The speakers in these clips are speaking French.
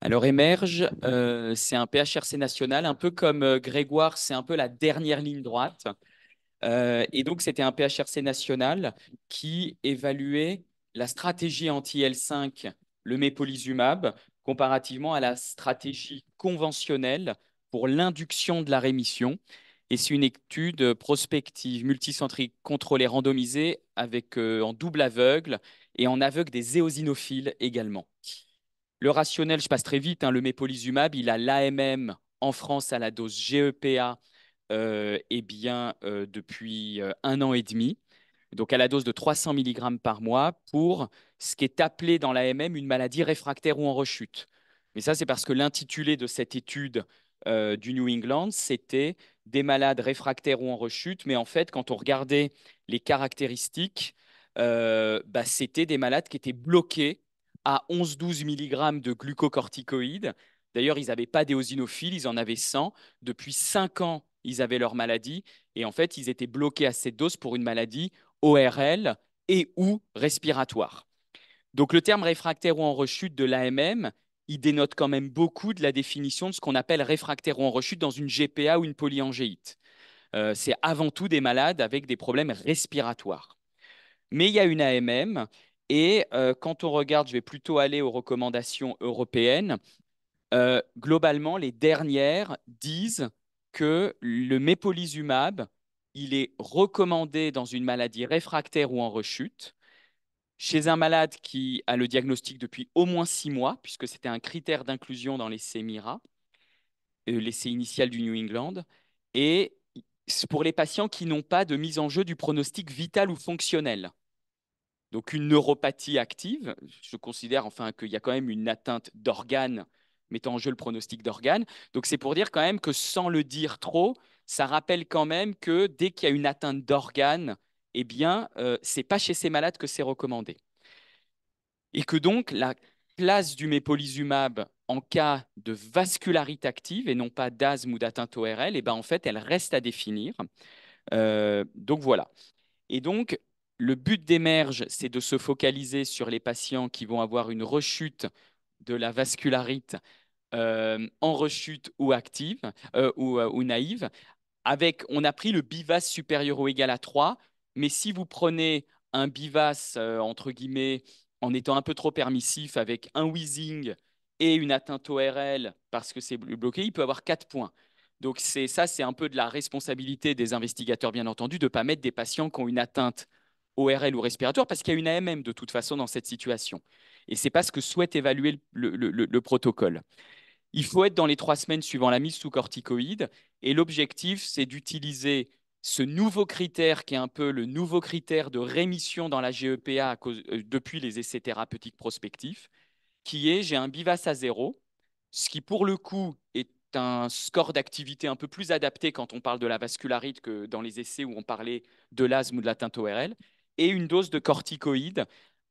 Alors, Émerge, c'est un PHRC national, un peu comme Grégoire, c'est un peu la dernière ligne droite. Et donc, c'était un PHRC national qui évaluait la stratégie anti-L5, le mépolizumab, comparativement à la stratégie conventionnelle pour l'induction de la rémission. Et c'est une étude prospective, multicentrique, contrôlée, randomisée, avec, en double aveugle et en aveugle des éosinophiles également. Le rationnel, je passe très vite, hein, le mépolizumab, il a l'AMM en France à la dose GEPA depuis 1 an et demi, donc à la dose de 300 mg par mois pour ce qui est appelé dans l'AMM une maladie réfractaire ou en rechute. Mais ça, c'est parce que l'intitulé de cette étude du New England, c'était des malades réfractaires ou en rechute, mais en fait, quand on regardait les caractéristiques, c'était des malades qui étaient bloqués à 11-12 mg de glucocorticoïdes. D'ailleurs, ils n'avaient pas d'éosinophiles, ils en avaient 100. Depuis 5 ans, ils avaient leur maladie. Et en fait, ils étaient bloqués à cette dose pour une maladie ORL et ou respiratoire. Donc, le terme réfractaire ou en rechute de l'AMM, il dénote quand même beaucoup de la définition de ce qu'on appelle réfractaire ou en rechute dans une GPA ou une polyangéite. C'est avant tout des malades avec des problèmes respiratoires. Mais il y a une AMM et quand on regarde, je vais plutôt aller aux recommandations européennes. Globalement, les dernières disent que le mépolizumab, il est recommandé dans une maladie réfractaire ou en rechute, chez un malade qui a le diagnostic depuis au moins 6 mois, puisque c'était un critère d'inclusion dans l'essai MIRA, l'essai initial du New England, et pour les patients qui n'ont pas de mise en jeu du pronostic vital ou fonctionnel. Donc une neuropathie active, je considère enfin qu'il y a quand même une atteinte d'organes mettant en jeu le pronostic d'organes. Donc c'est pour dire quand même que sans le dire trop, ça rappelle quand même que dès qu'il y a une atteinte d'organes, eh bien, c'est pas chez ces malades que c'est recommandé. Et que donc la place du mépolizumab en cas de vascularité active et non pas d'asthme ou d'atteinte ORL, eh ben, en fait, elle reste à définir. Donc voilà. Et donc, le but d'Emerge, c'est de se focaliser sur les patients qui vont avoir une rechute de la vascularite en rechute ou active ou naïve. On a pris le BIVAS supérieur ou égal à 3, mais si vous prenez un BIVAS, entre guillemets, en étant un peu trop permissif avec un wheezing et une atteinte ORL parce que c'est bloqué, il peut avoir 4 points. Donc c'est un peu de la responsabilité des investigateurs, bien entendu, de ne pas mettre des patients qui ont une atteinte ORL ou respiratoire parce qu'il y a une AMM de toute façon dans cette situation. Et ce n'est pas ce que souhaite évaluer le protocole. Il faut être dans les 3 semaines suivant la mise sous corticoïde. Et l'objectif, c'est d'utiliser ce nouveau critère qui est un peu le nouveau critère de rémission dans la GEPA depuis les essais thérapeutiques prospectifs, qui est j'ai un BIVAS à 0, ce qui pour le coup est un score d'activité un peu plus adapté quand on parle de la vascularite que dans les essais où on parlait de l'asthme ou de l'atteinte ORL, et une dose de corticoïde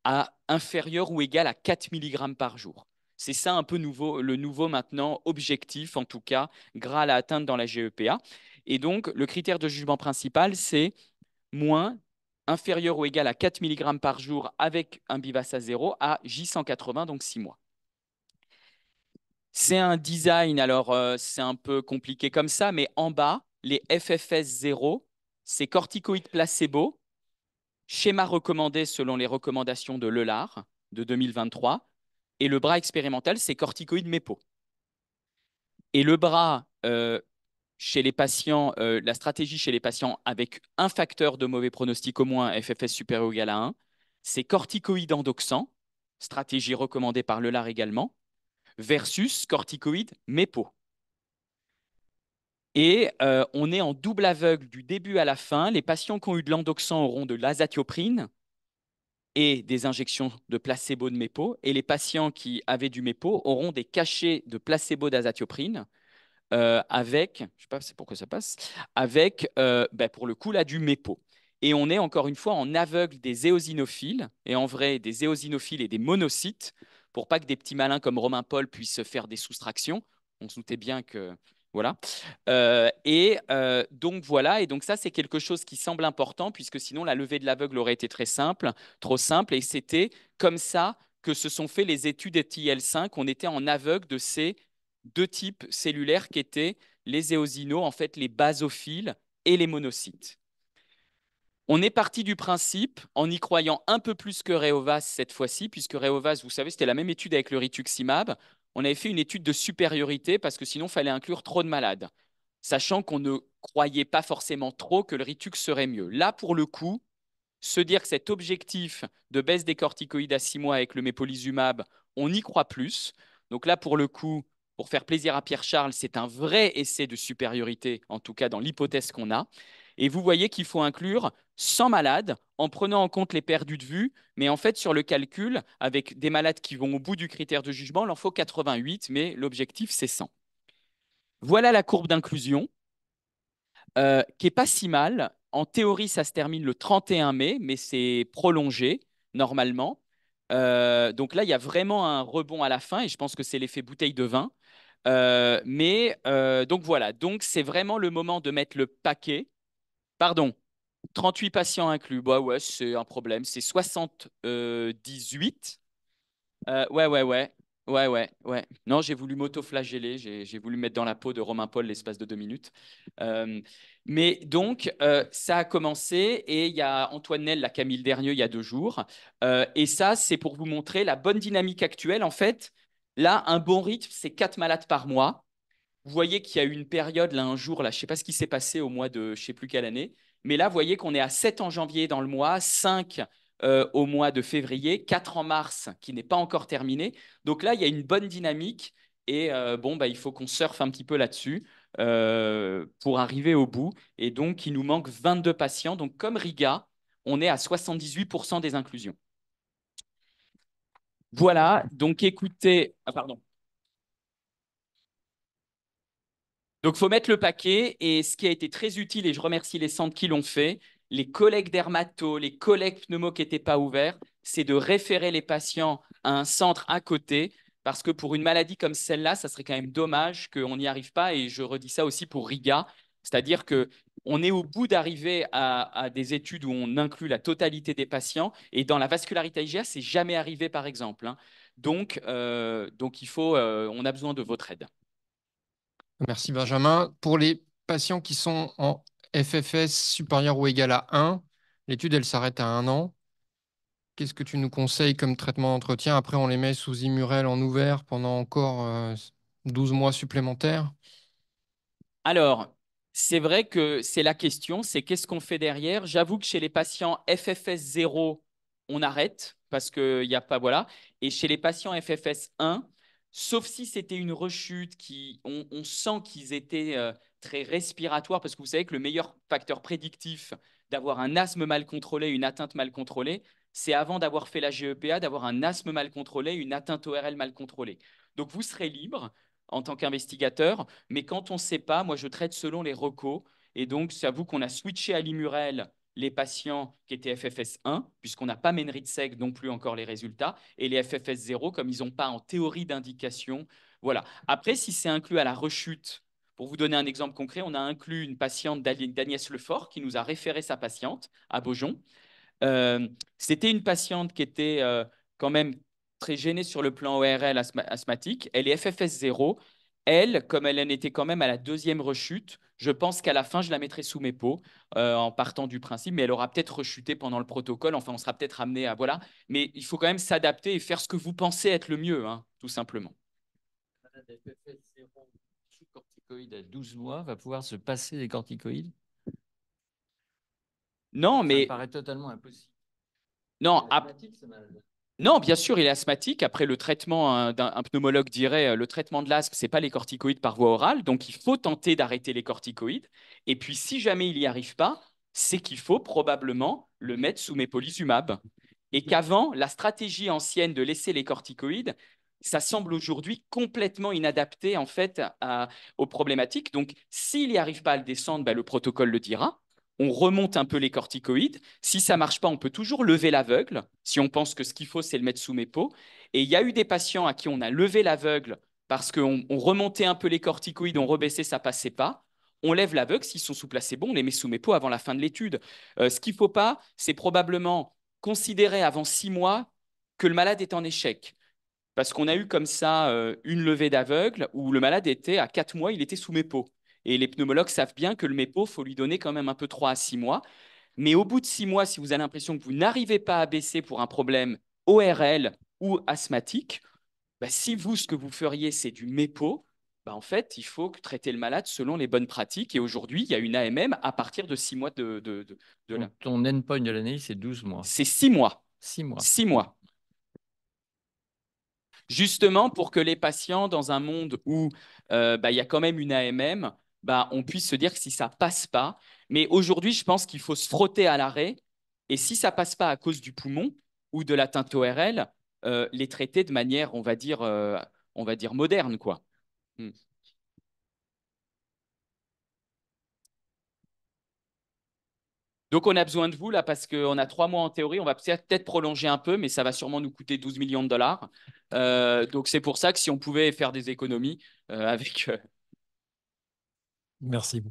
à inférieure ou égale à 4 mg par jour. C'est ça un peu nouveau, le nouveau maintenant objectif, en tout cas, gras à la atteinte dans la GEPA. Et donc, le critère de jugement principal, c'est moins inférieur ou égal à 4 mg par jour avec un BIVAS à 0 à J180, donc 6 mois. C'est un design, alors c'est un peu compliqué comme ça, mais en bas, les FFS 0, c'est corticoïdes placebo, schéma recommandé selon les recommandations de l'EULAR de 2023, et le bras expérimental, c'est corticoïdes MEPO. Et le bras chez les patients, la stratégie chez les patients avec un facteur de mauvais pronostic au moins, FFS supérieur ou égal à 1, c'est corticoïdes endoxant, stratégie recommandée par l'EULAR également, versus corticoïdes MEPO. Et on est en double aveugle du début à la fin. Les patients qui ont eu de l'endoxan auront de l'azatioprine et des injections de placebo de MEPO. Et les patients qui avaient du MEPO auront des cachets de placebo d'azatioprine avec, je ne sais pas c'est pourquoi ça passe, avec pour le coup là du MEPO. Et on est encore une fois en aveugle des éosinophiles, et en vrai des éosinophiles et des monocytes, pour pas que des petits malins comme Romain Paul puissent se faire des soustractions. On se doutait bien que voilà. Donc voilà, et donc ça c'est quelque chose qui semble important, puisque sinon la levée de l'aveugle aurait été très simple, trop simple, et c'était comme ça que se sont fait les études TIL5. On était en aveugle de ces deux types cellulaires qui étaient les éosinos, en fait les basophiles et les monocytes. On est parti du principe, en y croyant un peu plus que Rehovas cette fois-ci, puisque Rehovas, vous savez, c'était la même étude avec le rituximab. On avait fait une étude de supériorité parce que sinon, il fallait inclure trop de malades, sachant qu'on ne croyait pas forcément trop que le ritux serait mieux. Là, pour le coup, se dire que cet objectif de baisse des corticoïdes à 6 mois avec le mépolizumab, on y croit plus. Donc là, pour le coup, pour faire plaisir à Pierre-Charles, c'est un vrai essai de supériorité, en tout cas dans l'hypothèse qu'on a. Et vous voyez qu'il faut inclure 100 malades en prenant en compte les perdus de vue, mais en fait, sur le calcul, avec des malades qui vont au bout du critère de jugement, il en faut 88, mais l'objectif, c'est 100. Voilà la courbe d'inclusion qui est pas si mal. En théorie, ça se termine le 31 mai, mais c'est prolongé normalement. Donc là, il y a vraiment un rebond à la fin et je pense que c'est l'effet bouteille de vin. Donc voilà, donc c'est vraiment le moment de mettre le paquet. Pardon, 38 patients inclus. Bah ouais, c'est un problème. C'est 78. Ouais, ouais, ouais. Ouais, ouais, ouais. Non, j'ai voulu m'auto-flageller. J'ai voulu mettre dans la peau de Romain Paul l'espace de 2 minutes. Euh, mais donc, ça a commencé et il y a Antoine Nel, la Camille Dernieux, il y a 2 jours. Et ça, c'est pour vous montrer la bonne dynamique actuelle. En fait, là, un bon rythme, c'est 4 malades par mois. Vous voyez qu'il y a eu une période, là, un jour, là, je ne sais pas ce qui s'est passé au mois de je ne sais plus quelle année, mais là, vous voyez qu'on est à 7 en janvier dans le mois, 5 au mois de février, 4 en mars qui n'est pas encore terminé. Donc là, il y a une bonne dynamique et bon, bah, il faut qu'on surfe un petit peu là-dessus pour arriver au bout. Et donc, il nous manque 22 patients. Donc, comme Riga, on est à 78% des inclusions. Voilà, donc écoutez, ah, pardon. Donc, il faut mettre le paquet. Et ce qui a été très utile, et je remercie les centres qui l'ont fait, les collègues dermato, les collègues pneumo qui n'étaient pas ouverts, c'est de référer les patients à un centre à côté. Parce que pour une maladie comme celle-là, ça serait quand même dommage qu'on n'y arrive pas. Et je redis ça aussi pour Riga. C'est-à-dire qu'on est au bout d'arriver à des études où on inclut la totalité des patients. Et dans la vascularité IgA, c'est jamais arrivé, par exemple, hein. Donc on a besoin de votre aide. Merci Benjamin. Pour les patients qui sont en FFS supérieur ou égal à 1, l'étude, elle s'arrête à 1 an. Qu'est-ce que tu nous conseilles comme traitement d'entretien? Après, on les met sous Immurel en ouvert pendant encore 12 mois supplémentaires. Alors, c'est vrai que c'est la question, c'est qu'est-ce qu'on fait derrière? J'avoue que chez les patients FFS 0, on arrête parce qu'il n'y a pas, voilà. Et chez les patients FFS 1, sauf si c'était une rechute on sent qu'ils étaient très respiratoires, parce que vous savez que le meilleur facteur prédictif d'avoir un asthme mal contrôlé, une atteinte mal contrôlée, c'est avant d'avoir fait la GEPA, d'avoir un asthme mal contrôlé, une atteinte ORL mal contrôlée. Donc, vous serez libre en tant qu'investigateur. Mais quand on ne sait pas, moi, je traite selon les recos. Et donc, j'avoue qu'on a switché à l'Immurel les patients qui étaient FFS 1, puisqu'on n'a pas Menritseg non plus encore les résultats, et les FFS 0, comme ils n'ont pas en théorie d'indication. Voilà. Après, si c'est inclus à la rechute, pour vous donner un exemple concret, on a inclus une patiente d'Agnès Lefort qui nous a référé sa patiente à Beaujon. Euh, C'était une patiente qui était quand même très gênée sur le plan ORL asthmatique. Elle est FFS 0. Elle, comme elle en était quand même à la deuxième rechute, je pense qu'à la fin, je la mettrai sous mes pots en partant du principe, mais elle aura peut-être rechuté pendant le protocole. Enfin, on sera peut-être amené à. Voilà. Mais il faut quand même s'adapter et faire ce que vous pensez être le mieux, hein, tout simplement. FFS 0 sous corticoïde à 12 mois va pouvoir se passer des corticoïdes. Non, Ça me mais paraît totalement impossible. non, Asthmatique, ce malade. non, bien sûr, il est asthmatique. Après, le traitement, un pneumologue dirait, le traitement de l'asthme, c'est pas les corticoïdes par voie orale. Donc, il faut tenter d'arrêter les corticoïdes. Et puis, si jamais il n'y arrive pas, c'est qu'il faut probablement le mettre sous mépolizumab. Et qu'avant, la stratégie ancienne de laisser les corticoïdes, ça semble aujourd'hui complètement inadapté en fait aux problématiques. Donc, s'il n'y arrive pas à le descendre, ben, le protocole le dira. On remonte un peu les corticoïdes. Si ça marche pas, on peut toujours lever l'aveugle. Si on pense que ce qu'il faut, c'est le mettre sous mépo. Et il y a eu des patients à qui on a levé l'aveugle parce qu'on remontait un peu les corticoïdes, on rebaissait, ça passait pas. On lève l'aveugle, s'ils sont sous placebo, on les met sous mépo avant la fin de l'étude. Ce qu'il ne faut pas, c'est probablement considérer avant 6 mois que le malade est en échec. Parce qu'on a eu comme ça une levée d'aveugle où le malade était à 4 mois, il était sous MEPO. Et les pneumologues savent bien que le MEPO, il faut lui donner quand même un peu 3 à 6 mois. Mais au bout de 6 mois, si vous avez l'impression que vous n'arrivez pas à baisser pour un problème ORL ou asthmatique, bah, si vous, ce que vous feriez, c'est du MEPO, bah, en fait, il faut traiter le malade selon les bonnes pratiques. Et aujourd'hui, il y a une AMM à partir de 6 mois de là. Donc, ton endpoint de l'année, c'est 12 mois. C'est 6 mois. 6 mois. 6 mois. Justement pour que les patients, dans un monde où il y a quand même une AMM, on puisse se dire que si ça passe pas. Mais aujourd'hui, je pense qu'il faut se frotter à l'arrêt. Et si ça passe pas à cause du poumon ou de l'atteinte ORL, les traiter de manière, on va dire moderne, quoi. Hmm. Donc, on a besoin de vous là parce qu'on a 3 mois en théorie. On va peut-être prolonger un peu, mais ça va sûrement nous coûter 12 millions de dollars. Donc, c'est pour ça que si on pouvait faire des économies avec. Merci.